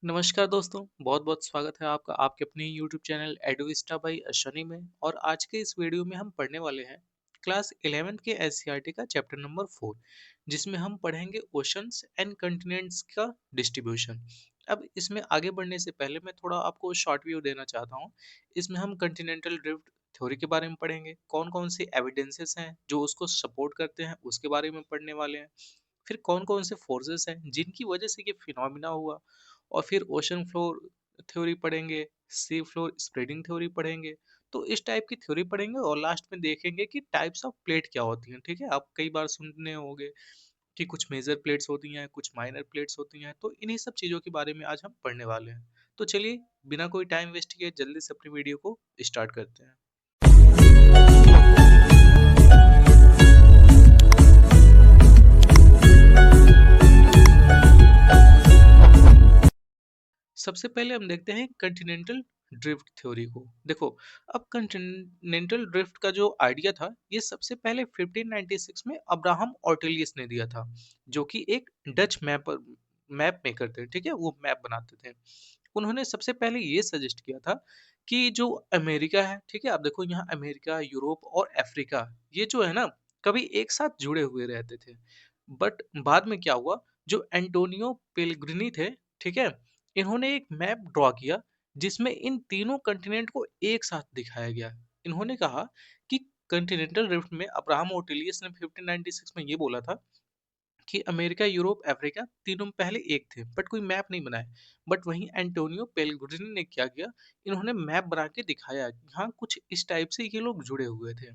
नमस्कार दोस्तों, बहुत-बहुत स्वागत है आपका आपके अपने यूट्यूब चैनल एडुविस्टा बाय अशनी में। और आज के इस वीडियो में हम पढ़ने वाले हैं क्लास 11th के एनसीईआरटी का चैप्टर नंबर 4, जिसमें हम पढ़ेंगे ओशंस एंड कॉन्टिनेंट्स का डिस्ट्रीब्यूशन। अब इसमें आगे बढ़ने से पहले मैं थोड़ा आपको शॉर्ट व्यू देना चाहता हूँ। इसमें हम कॉन्टिनेंटल ड्रिफ्ट थ्योरी के बारे में पढ़ेंगे, कौन-कौन से एविडेंसेस हैं जो उसको सपोर्ट करते हैं उसके बारे में पढ़ने वाले हैं। फिर कौन-कौन से फोर्सेस हैं जिनकी वजह से ये फिनोमिना हुआ, और फिर ओशन फ्लोर थ्योरी पढ़ेंगे, सी फ्लोर स्प्रेडिंग थ्योरी पढ़ेंगे। तो इस टाइप की थ्योरी पढ़ेंगे और लास्ट में देखेंगे कि टाइप्स ऑफ प्लेट क्या होती हैं। ठीक है, आप कई बार सुनने होंगे कि कुछ मेजर प्लेट्स होती हैं, कुछ माइनर प्लेट्स होती हैं। तो इन्हीं सब चीज़ों के बारे में आज हम पढ़ने वाले हैं। तो चलिए, बिना कोई टाइम वेस्ट किए जल्दी से अपनी वीडियो को स्टार्ट करते हैं। सबसे पहले हम देखते हैं कंटिनेंटल ड्रिफ्ट थ्योरी को। देखो, अब कंटिनेंटल ड्रिफ्ट का जो आइडिया था, ये सबसे पहले 1596 में अब्राहम ऑर्टेलियस ने दिया था, जो कि एक डच मैप मेकर थे। ठीक है, वो मैप बनाते थे। उन्होंने सबसे पहले ये सजेस्ट किया था कि जो अमेरिका है, ठीक है, आप देखो यहाँ अमेरिका, यूरोप और अफ्रीका, ये जो है ना, कभी एक साथ जुड़े हुए रहते थे। बट बाद में क्या हुआ, जो एंटोनियो पेलेग्रिनी थे, ठीक है, इन्होंने एक मैप ड्रॉ किया जिसमें इन तीनों कंटिनेंट को एक साथ दिखाया गया। इन्होंने कहा कि कंटिनेंटल रिफ्ट में अब्राहम ओटिलियस ने 1596 में ये बोला था कि अमेरिका, यूरोप, अफ्रीका तीनों में पहले एक थे, बट कोई मैप नहीं बनाया। बट वहीं एंटोनियो पेलेग्रिनी ने क्या किया, इन्होंने मैप बना के दिखाया कि हाँ, कुछ इस टाइप से ये लोग जुड़े हुए थे।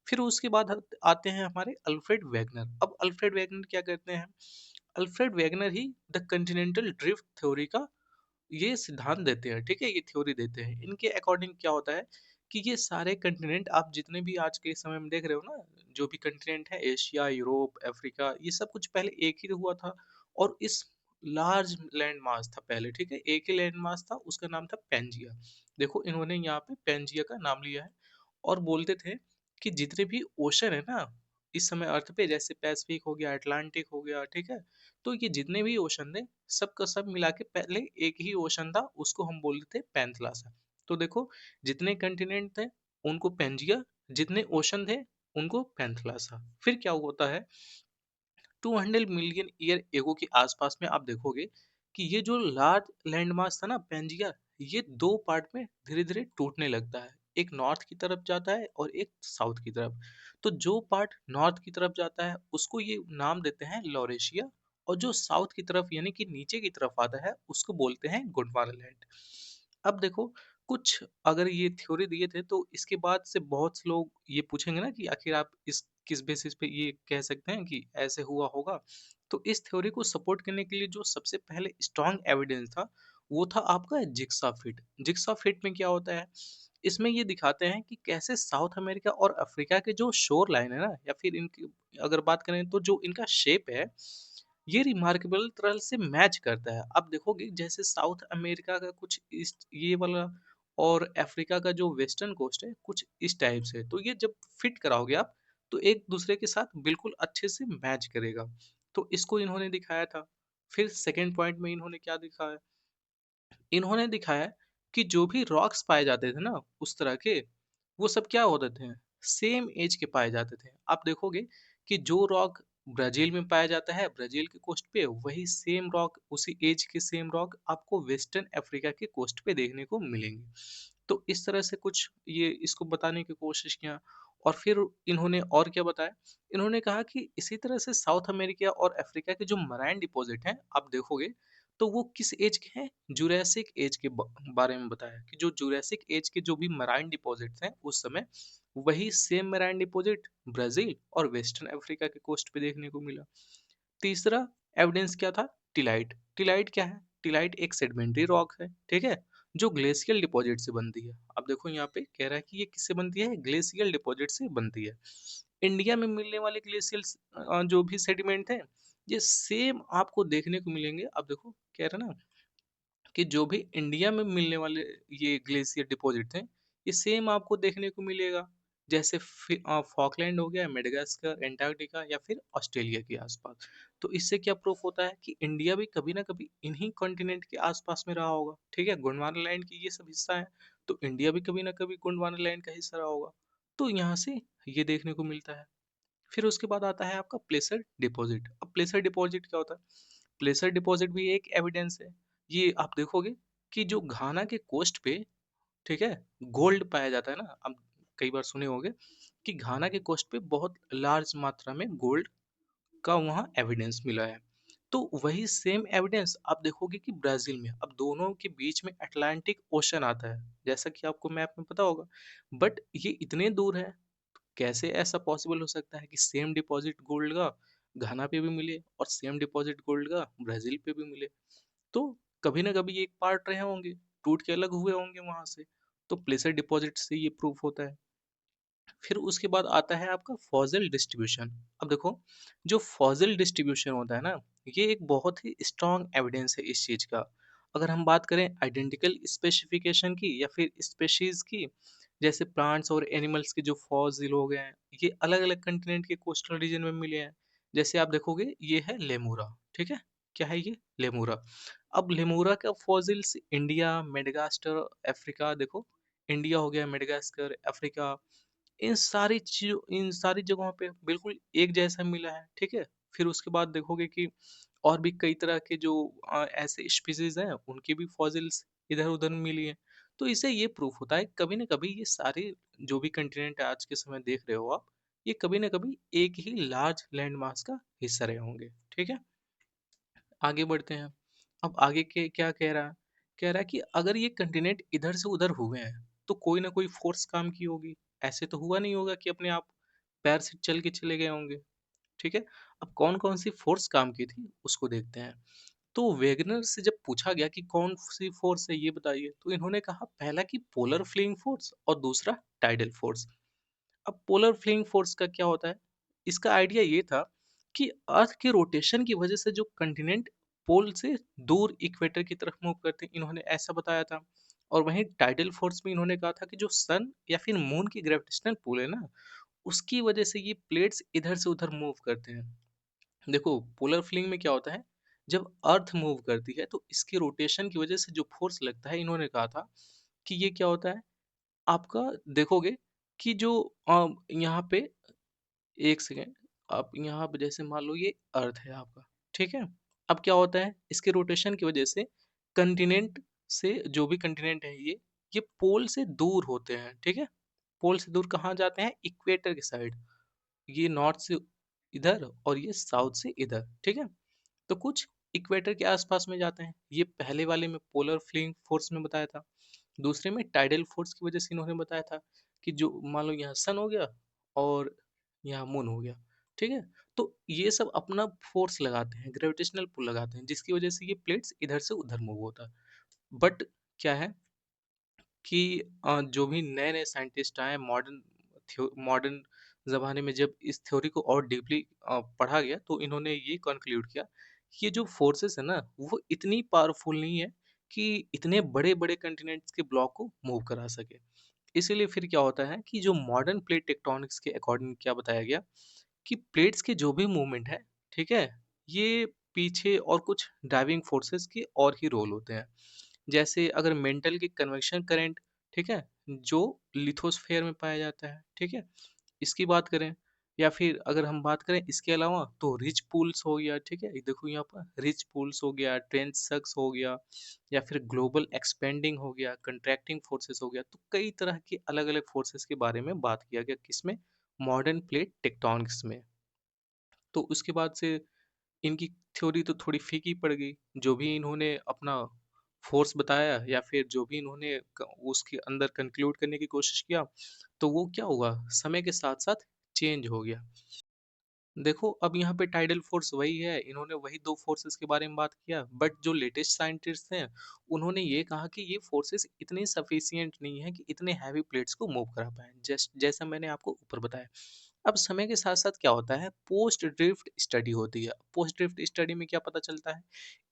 फिर उसके बाद आते हैं हमारे अल्फ्रेड वेगनर। अब अल्फ्रेड वेगनर क्या करते हैं, अल्फ्रेड वेगनर ही द कंटिनेंटल ड्रिफ्ट थ्योरी का ये सिद्धांत देते हैं। ठीक है, ये थ्योरी देते हैं। इनके अकॉर्डिंग क्या होता है कि ये सारे कंटिनेंट आप जितने भी आज के समय में देख रहे हो ना, जो भी कंटिनेंट है, एशिया, यूरोप, अफ्रीका, ये सब कुछ पहले एक ही हुआ था। और इस लार्ज लैंड मास था पहले। ठीक है, एक ही लैंड मास था, उसका नाम था पेंजिया। देखो, इन्होंने यहाँ पे पेंजिया का नाम लिया है। और बोलते थे कि जितने भी ओशन है ना इस समय अर्थ पे, जैसे पैसिफिक हो गया, अटलांटिक हो गया, ठीक है, तो ये जितने भी ओशन थे, सब का सब मिला के पहले एक ही ओशन था, उसको हम बोलते थे पैंथलासा। तो देखो, जितने कंटिनेंट थे उनको पेंजिया, जितने ओशन थे उनको पैंथलासा। फिर क्या होता है, 200 मिलियन ईयर एगो के आसपास में आप देखोगे कि ये जो लार्ज लैंड मास था ना पेंजिया, ये दो पार्ट में धीरे धीरे टूटने लगता है। एक नॉर्थ की तरफ जाता है और एक साउथ की तरफ। तो जो पार्ट नॉर्थ की तरफ जाता है उसको ये नाम देते हैं लॉरेशिया, और जो साउथ की तरफ यानी कि नीचे की तरफ आता है उसको बोलते हैं गोंडवाना लैंड। अब देखो, कुछ अगर ये थ्योरी दिए थे तो इसके बाद से बहुत से लोग ये पूछेंगे ना कि आखिर आप इस किस बेसिस पे ये कह सकते हैं कि ऐसे हुआ होगा। तो इस थ्योरी को सपोर्ट करने के लिए जो सबसे पहले स्ट्रॉन्ग एविडेंस था, वो था आपका जिग्सा फिट। जिग्सा फिट में क्या होता है, इसमें ये दिखाते हैं कि कैसे साउथ अमेरिका और अफ्रीका के जो शोर लाइन है ना, या फिर इनकी अगर बात करें तो जो इनका शेप है, ये रिमार्केबल तरह से मैच करता है। आप देखोगे जैसे साउथ अमेरिका का कुछ इस ये वाला, और अफ्रीका का जो वेस्टर्न कोस्ट है कुछ इस टाइप से, तो ये जब फिट कराओगे आप, तो एक दूसरे के साथ बिल्कुल अच्छे से मैच करेगा। तो इसको इन्होंने दिखाया था। फिर सेकेंड पॉइंट में इन्होंने क्या दिखाया, इन्होंने दिखाया कि जो भी रॉक्स पाए जाते थे ना उस तरह के, वो सब क्या होते थे, सेम एज के पाए जाते थे। आप देखोगे कि जो रॉक ब्राजील में पाया जाता है ब्राजील के कोस्ट पे, वही सेम रॉक, उसी एज के सेम रॉक आपको वेस्टर्न अफ्रीका के कोस्ट पे देखने को मिलेंगे। तो इस तरह से कुछ ये इसको बताने की कोशिश किया। और फिर इन्होंने और क्या बताया, इन्होंने कहा कि इसी तरह से साउथ अमेरिका और अफ्रीका के जो मराइन डिपॉजिट हैं आप देखोगे, तो वो किस एज के हैं, जुरैसिक एज के बारे में बताया कि जो जुरैसिक एज के जो भी मराइन डिपॉजिट्स हैं उस समय, वही सेम मराइन डिपॉजिट ब्राजील और वेस्टर्न अफ्रीका के कोस्ट पे देखने को मिला। तीसरा एविडेंस क्या था, टिलाइट। टिलाइट क्या है, टिलाइट एक सेडिमेंट्री रॉक है, ठीक है, जो ग्लेशियल डिपॉजिट से बनती है। अब देखो यहाँ पे कह रहा है कि ये किससे बनती है, ग्लेशियल डिपॉजिट से बनती है। इंडिया में मिलने वाले ग्लेशियल जो भी सेडिमेंट है, ये सेम आपको देखने को मिलेंगे। अब देखो कह रहा है ना कि जो भी इंडिया में मिलने वाले ये ग्लेशियर डिपॉजिट हैं, ये सेम आपको देखने को मिलेगा जैसे फॉकलैंड हो गया, मेडागास्कर, एंटार्क्टिका या फिर ऑस्ट्रेलिया के आसपास। तो इससे क्या प्रूफ होता है कि इंडिया भी कभी ना कभी इन्हीं कॉन्टिनेंट के आसपास में रहा होगा। ठीक है, गोंडवाना लैंड की ये सब हिस्सा है, तो इंडिया भी कभी ना कभी गोंडवाना लैंड का हिस्सा रहा होगा। तो यहाँ से ये देखने को मिलता है। फिर उसके बाद आता है आपका प्लेसर डिपॉजिट। अब प्लेसर डिपॉजिट क्या होता है? प्लेसर डिपॉजिट भी एक एविडेंस है। ये आप देखोगे कि जो घाना के कोस्ट पे, ठीक है, गोल्ड पाया जाता है ना। आप कई बार सुने होंगे कि घाना के कोस्ट पे बहुत लार्ज मात्रा में गोल्ड का वहाँ एविडेंस मिला है। तो वही सेम एविडेंस आप देखोगे कि ब्राजील में, अब दोनों के बीच में अटलांटिक ओशन आता है, जैसा कि आपको मैप में पता होगा। बट ये इतने दूर है, कैसे ऐसा पॉसिबल हो सकता है कि सेम डिपॉजिट गोल्ड का घाना पे भी मिले और सेम डिपॉजिट गोल्ड का ब्राजील पे भी मिले? तो कभी ना कभी ये एक पार्ट रहे होंगे, टूट के अलग हुए होंगे वहां से। तो प्लेसर डिपॉजिट से ये प्रूफ होता है। फिर उसके बाद आता है आपका फॉसिल डिस्ट्रीब्यूशन। अब देखो, जो फॉसिल डिस्ट्रीब्यूशन होता है ना, ये एक बहुत ही स्ट्रॉन्ग एविडेंस है इस चीज का। अगर हम बात करें आइडेंटिकल स्पेसिफिकेशन की या फिर स्पेशीज की, जैसे प्लांट्स और एनिमल्स के जो फॉसिल हो गए हैं, ये अलग अलग कंटिनेंट के कोस्टल रीजन में मिले हैं। जैसे आप देखोगे ये है लेमूरा। ठीक है, क्या है ये? लेमूरा। अब लेमूरा का फॉसिल्स इंडिया, मेडागास्कर, अफ्रीका, देखो, इंडिया हो गया, मेडागास्कर, अफ्रीका, इन सारी जगहों पे बिल्कुल एक जैसा मिला है। ठीक है। फिर उसके बाद देखोगे कि और भी कई तरह के जो ऐसे स्पीसीज हैं, उनके भी फॉसिल्स इधर उधर मिली हैं। तो इससे ये प्रूफ होता है कभी ना कभी ये सारे जो भी कंटिनेंट आज के समय देख रहे हो आप, ये कभी ना कभी एक ही लार्ज लैंड मास का हिस्सा रहे होंगे। ठीक है, आगे बढ़ते हैं। अब आगे के क्या कह रहा है? कह रहा है कि अगर ये कंटिनेंट इधर से उधर हुए हैं, तो कोई ना कोई फोर्स काम की होगी। ऐसे तो हुआ नहीं होगा कि अपने आप पैर से चल के चले गए होंगे। ठीक है। अब कौन कौन सी फोर्स काम की थी उसको देखते हैं। तो वेगनर से जब पूछा गया कि कौन सी फोर्स है ये बताइए, तो इन्होंने कहा पहला कि पोलर फ्लिंग फोर्स और दूसरा टाइडल फोर्स। अब पोलर फ्लिंग फोर्स का क्या होता है? इसका आइडिया ये था कि अर्थ के रोटेशन की वजह से जो कंटिनेंट पोल से दूर इक्वेटर की तरफ मूव करते हैं, इन्होंने ऐसा बताया था। और वहीं टाइडल फोर्स में इन्होंने कहा था कि जो सन या फिर मून की ग्रेविटेशनल पुल है ना, उसकी वजह से ये प्लेट्स इधर से उधर मूव करते हैं। देखो, पोलर फ्लिंग में क्या होता है, जब अर्थ मूव करती है तो इसके रोटेशन की वजह से जो फोर्स लगता है, इन्होंने कहा था कि ये क्या होता है, आपका देखोगे कि जो यहाँ पे, एक सेकेंड, आप यहाँ पे जैसे मान लो ये अर्थ है आपका। ठीक है। अब क्या होता है, इसके रोटेशन की वजह से कंटिनेंट से, जो भी कंटिनेंट है ये पोल से दूर होते हैं। ठीक है। पोल से दूर कहाँ जाते हैं? इक्वेटर के साइड। ये नॉर्थ से इधर और ये साउथ से इधर। ठीक है। तो कुछ इक्वेटर के आसपास में जाते हैं। ये पहले वाले में पोलर फ्लिंग फोर्स में बताया था। दूसरे में टाइडल फोर्स की वजह से इन्होंने बताया था कि जो मान लो यहाँ सन हो गया और यहाँ मून हो गया। ठीक है। तो ये सब अपना फोर्स लगाते हैं, ग्रेविटेशनल पुल लगाते हैं, जिसकी वजह से ये प्लेट्स इधर से उधर मूव होता है। बट क्या है कि जो भी नए नए साइंटिस्ट आए मॉडर्न ज़माने में, जब इस थ्योरी को और डीपली पढ़ा गया, तो इन्होंने ये कंक्लूड किया कि ये जो फोर्सेस है ना, वो इतनी पावरफुल नहीं है कि इतने बड़े बड़े कंटिनेंट्स के ब्लॉक को मूव करा सके। इसीलिए फिर क्या होता है कि जो मॉडर्न प्लेट टेक्टोनिक्स के अकॉर्डिंग क्या बताया गया कि प्लेट्स के जो भी मूवमेंट है, ठीक है, ये पीछे और कुछ ड्राइविंग फोर्सेस के और ही रोल होते हैं। जैसे अगर मेंटल के कन्वेक्शन करंट, ठीक है, जो लिथोस्फेयर में पाया जाता है, ठीक है, इसकी बात करें, या फिर अगर हम बात करें इसके अलावा, तो रिच पूल्स हो गया। ठीक है, ये देखो यहाँ पर रिच पूल्स हो गया, ट्रेंच सक्स हो गया, या फिर ग्लोबल एक्सपेंडिंग हो गया, कंट्रैक्टिंग फोर्सेस हो गया। तो कई तरह के अलग अलग फोर्सेस के बारे में बात किया गया किसमें? मॉडर्न प्लेट टेक्टोनिक्स में। तो उसके बाद से इनकी थ्योरी तो थोड़ी फीकी पड़ गई। जो भी इन्होंने अपना फोर्स बताया या फिर जो भी इन्होंने उसके अंदर कंक्लूड करने की कोशिश किया, तो वो क्या हुआ, समय के साथ साथ चेंज हो गया। देखो, अब यहाँ पे टाइडल फोर्स वही है, इन्होंने वही दो फोर्सेस के बारे में बात किया, बट जो लेटेस्ट साइंटिस्ट हैं, उन्होंने ये कहा कि ये फोर्सेस इतने सफिशिएंट नहीं है कि इतने हैवी प्लेट्स को मूव करा पाए, जस्ट जैसा मैंने आपको ऊपर बताया। अब समय के साथ-साथ क्या होता है, पोस्ट ड्रिफ्ट स्टडी होती है। पोस्ट ड्रिफ्ट स्टडी में क्या पता चलता है,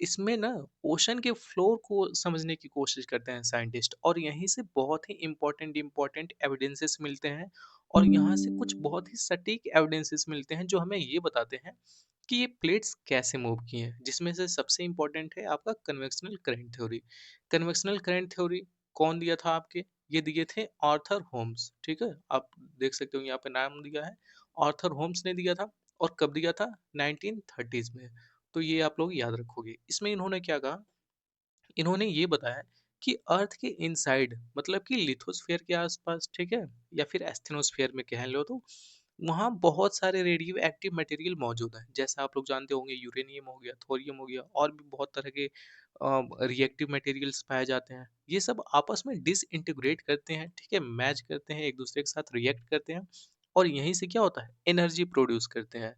इसमें ना ओशन के फ्लोर को समझने की कोशिश करते हैं साइंटिस्ट, और यहीं से बहुत ही इम्पोर्टेंट इम्पोर्टेंट एविडेंसेस मिलते हैं, और यहाँ से कुछ बहुत ही सटीक एविडेंसेस मिलते हैं जो हमें ये बताते हैं कि ये प्लेट्स कैसे मूव की हैं, जिसमें से सबसे इम्पोर्टेंट है आपका convectional current theory. Convectional current theory कौन दिया था आपके, ये दिए थे आर्थर होम्स, ठीक है। आप देख सकते हो यहाँ पे नाम दिया है, आर्थर होम्स ने दिया था। और कब दिया था, 1930s में। तो ये आप लोग याद रखोगे। इसमें इन्होंने क्या कहा, इन्होंने ये बताया कि अर्थ के इनसाइड, मतलब कि लिथोस्फीयर के आसपास, ठीक है, या फिर एस्थेनोस्फीयर में कह लो, तो वहाँ बहुत सारे रेडियो एक्टिव मटेरियल मौजूद हैं। जैसे आप लोग जानते होंगे, यूरेनियम हो गया, थोरियम हो गया, और भी बहुत तरह के रिएक्टिव मटेरियल्स पाए जाते हैं। ये सब आपस में डिसइंटीग्रेट करते हैं, ठीक है, मैच करते हैं, एक दूसरे के साथ रिएक्ट करते हैं, और यहीं से क्या होता है, एनर्जी प्रोड्यूस करते हैं।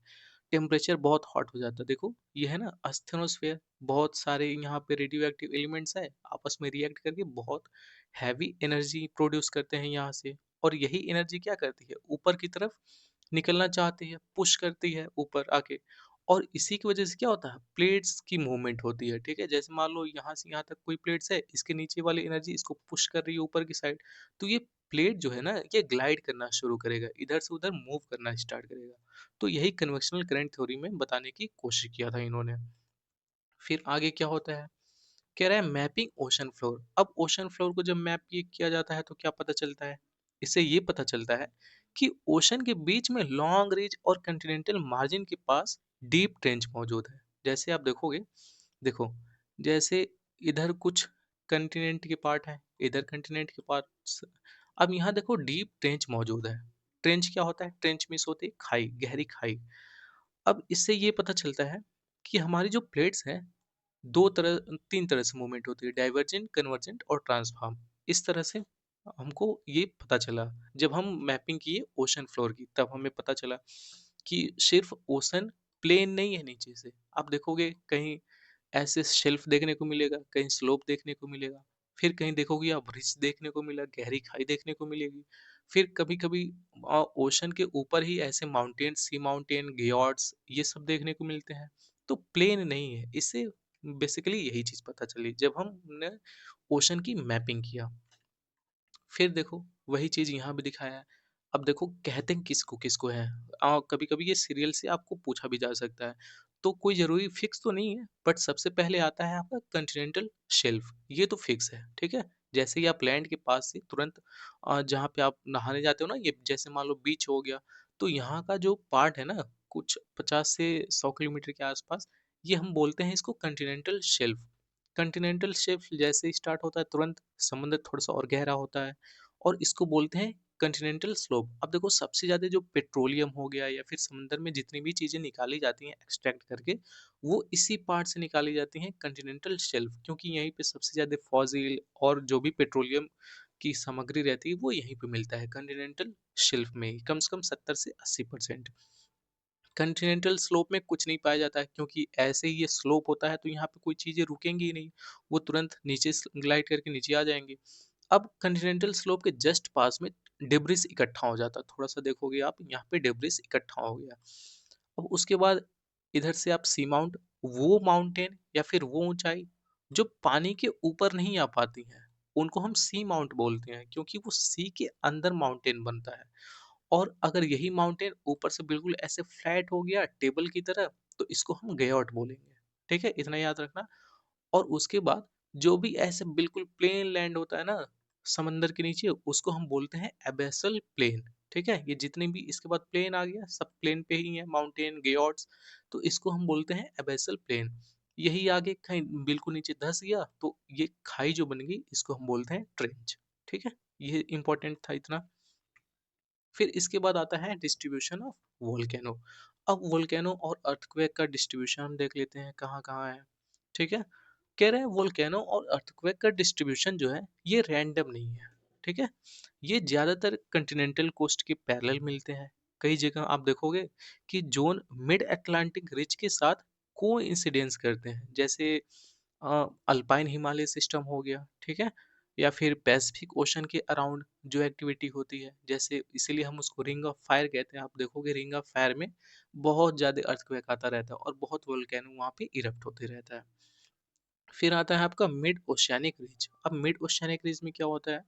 टेम्परेचर बहुत हॉट हो जाता है। देखो ये है ना एस्थेनोस्फेयर, बहुत सारे यहाँ पे रेडियो एक्टिव एलिमेंट्स है, आपस में रिएक्ट करके बहुत हैवी एनर्जी प्रोड्यूस करते हैं यहाँ से। और यही एनर्जी क्या करती है, ऊपर की तरफ निकलना चाहती है, पुश करती है ऊपर आके। और इसी की वजह से क्या होता है, प्लेट्स की मूवमेंट होती है, ठीक है। जैसे मान लो यहाँ से यहाँ तक कोई प्लेट्स है, इसके नीचे वाली एनर्जी इसको पुश कर रही है ऊपर की साइड, तो ये प्लेट जो है ना, ये ग्लाइड करना शुरू करेगा, इधर से उधर मूव करना स्टार्ट करेगा। तो यही कन्वेक्शनल करंट थ्योरी में बताने की कोशिश किया था इन्होंने। फिर आगे क्या होता है, कह रहा है मैपिंग ओशन फ्लोर। अब ओशन फ्लोर को जब मैप ये किया जाता है तो क्या पता चलता है, इससे ये पता चलता है कि ओशन के बीच में लॉन्ग रिज और कंटिनेंटल मार्जिन के पास डीप ट्रेंच मौजूद है। जैसे आप देखोगे, देखो, जैसे इधर कुछ कंटिनेंट के पार्ट है, इधर कंटिनेंट के पार्ट। अब यहाँ देखो डीप ट्रेंच मौजूद है। ट्रेंच क्या होता है, ट्रेंच मीन्स होती है खाई, गहरी खाई। अब इससे ये पता चलता है कि हमारी जो प्लेट्स हैं, दो तरह, तीन तरह से मूवमेंट होती है, डाइवर्जेंट, कन्वर्जेंट और ट्रांसफॉर्म। इस तरह से हमको ये पता चला, जब हम मैपिंग किए ओशन फ्लोर की, तब हमें पता चला कि सिर्फ ओशन प्लेन नहीं है नीचे से। आप देखोगे कहीं ऐसे शेल्फ देखने को मिलेगा, कहीं स्लोप देखने को मिलेगा, फिर कहीं देखोगे आप रिज देखने को मिला, गहरी खाई देखने को मिलेगी। फिर कभी कभी ओशन के ऊपर ही ऐसे माउंटेन, सी माउंटेन, ग्योर्ड्स, ये सब देखने को मिलते हैं। तो प्लेन नहीं है। इससे बेसिकली यही चीज पता चली जब हमने ओशन की मैपिंग किया। फिर देखो वही चीज यहाँ भी दिखाया है। अब देखो कहते हैं किसको किसको है, कभी कभी ये सीरियल से आपको पूछा भी जा सकता है, तो कोई जरूरी फिक्स तो नहीं है, बट सबसे पहले आता है आपका कंटिनेंटल शेल्फ, ये तो फिक्स है, ठीक है। जैसे ही आप लैंड के पास से तुरंत जहाँ पे आप नहाने जाते हो ना, ये जैसे मान लो बीच हो गया, तो यहाँ का जो पार्ट है ना, कुछ 50 से 100 किलोमीटर के आसपास, ये हम बोलते हैं इसको कंटिनेंटल शेल्फ। कंटिनेंटल शेल्फ जैसे ही स्टार्ट होता है, तुरंत समुद्र थोड़ा सा और गहरा होता है, और इसको बोलते हैं कंटिनेंटल स्लोप। अब देखो सबसे ज्यादा जो पेट्रोलियम हो गया, या फिर समुद्र में जितनी भी चीजें निकाली जाती हैं एक्सट्रैक्ट करके, वो इसी पार्ट से निकाली जाती हैं कंटिनेंटल शेल्फ, क्योंकि यहीं पे सबसे ज्यादा फॉसिल और जो भी पेट्रोलियम की सामग्री रहती है वो यहीं पे मिलता है कंटिनेंटल शेल्फ में ही, कम से कम 70 से 80%। कंटिनेंटल स्लोप में कुछ नहीं पाया जाता है, क्योंकि ऐसे ही ये स्लोप होता है, तो यहाँ पे कोई चीजें रुकेंगी ही नहीं, वो तुरंत नीचे ग्लाइड करके नीचे आ जाएंगे। अब कंटिनेंटल स्लोप के जस्ट पास में डिब्रिस इकट्ठा हो जाता है, थोड़ा सा देखोगे आप यहाँ पे डिब्रिस इकट्ठा हो गया। अब उसके बाद इधर से आप सी माउंट, वो माउंटेन या फिर वो ऊंचाई जो पानी के ऊपर नहीं आ पाती हैं, उनको हम सी माउंट बोलते हैं, क्योंकि वो सी के अंदर माउंटेन बनता है। और अगर यही माउंटेन ऊपर से बिल्कुल ऐसे फ्लैट हो गया टेबल की तरह, तो इसको हम गयोट बोलेंगे, ठीक है, इतना याद रखना। और उसके बाद जो भी ऐसे बिल्कुल प्लेन लैंड होता है ना समंदर के नीचे, उसको हम बोलते हैं एबेसल प्लेन, ठीक है। ये जितने भी इसके बाद प्लेन आ गया, सब प्लेन पे ही है, माउंटेन, ग्योर्ड्स, तो इसको हम बोलते हैं एबेसल प्लेन। यही आगे कहीं बिल्कुल नीचे धंस गया, तो ये खाई जो बन गई, इसको हम बोलते हैं ट्रेंच, ठीक है। ये इंपॉर्टेंट था इतना। फिर इसके बाद आता है डिस्ट्रीब्यूशन ऑफ वोल्केनो। अब वोल्केनो और अर्थक्वेक का डिस्ट्रीब्यूशन हम देख लेते हैं कहाँ कहाँ है, ठीक है। कह रहे हैं वोल्केनो और अर्थक्वेक का डिस्ट्रीब्यूशन जो है ये रैंडम नहीं है, ठीक है। ये ज्यादातर कंटिनेंटल कोस्ट के पैरेलल मिलते हैं। कई जगह आप देखोगे कि जोन मिड अटलांटिक रिज के साथ को इंसिडेंस करते हैं, जैसे अल्पाइन हिमालय सिस्टम हो गया, ठीक है, या फिर पैसिफिक ओशन के अराउंड जो एक्टिविटी होती है, जैसे इसीलिए हम उसको रिंग ऑफ फायर कहते हैं। आप देखोगे रिंग ऑफ फायर में बहुत ज़्यादा अर्थक्वेक आता रहता है और बहुत वोल्केनो वहाँ पे इरप्ट होते रहता है। फिर आता है आपका मिड ओशियानिक रिज। अब मिड ओशियानिक रिज में क्या होता है,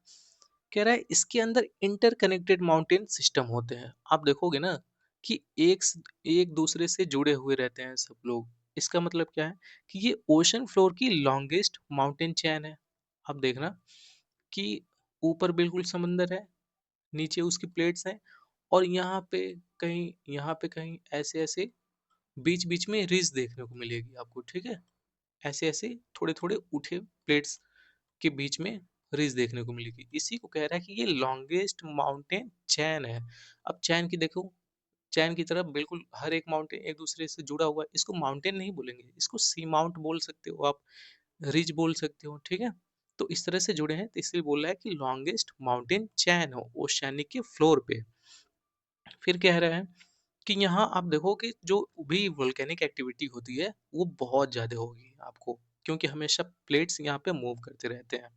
कह रहा है इसके अंदर इंटरकनेक्टेड माउंटेन सिस्टम होते हैं। आप देखोगे ना कि एक दूसरे से जुड़े हुए रहते हैं सब लोग। इसका मतलब क्या है कि ये ओशन फ्लोर की लॉन्गेस्ट माउंटेन चेन है। अब देखना कि ऊपर बिल्कुल समंदर है, नीचे उसकी प्लेट्स हैं, और यहाँ पे कहीं ऐसे ऐसे बीच बीच में रिज देखने को मिलेगी आपको, ठीक है। ऐसे ऐसे थोड़े थोड़े उठे प्लेट्स के बीच में रिज देखने को मिलेगी। इसी को कह रहा है कि ये लॉन्गेस्ट माउंटेन चैन है। अब चैन की देखो, चैन की तरफ बिल्कुल हर एक माउंटेन एक दूसरे से जुड़ा हुआ है। इसको माउंटेन नहीं बोलेंगे, इसको सी माउंट बोल सकते हो आप, रिज बोल सकते हो, ठीक है। तो इस तरह से जुड़े हैं, तो इसलिए बोल रहा है कि लॉन्गेस्ट माउंटेन चैन हो ओशियानिक के फ्लोर पे। फिर कह रहा है कि यहाँ आप देखो कि जो भी वोल्केनिक एक्टिविटी होती है वो बहुत ज़्यादा होगी आपको, क्योंकि हमेशा प्लेट्स यहाँ पे मूव करते रहते हैं।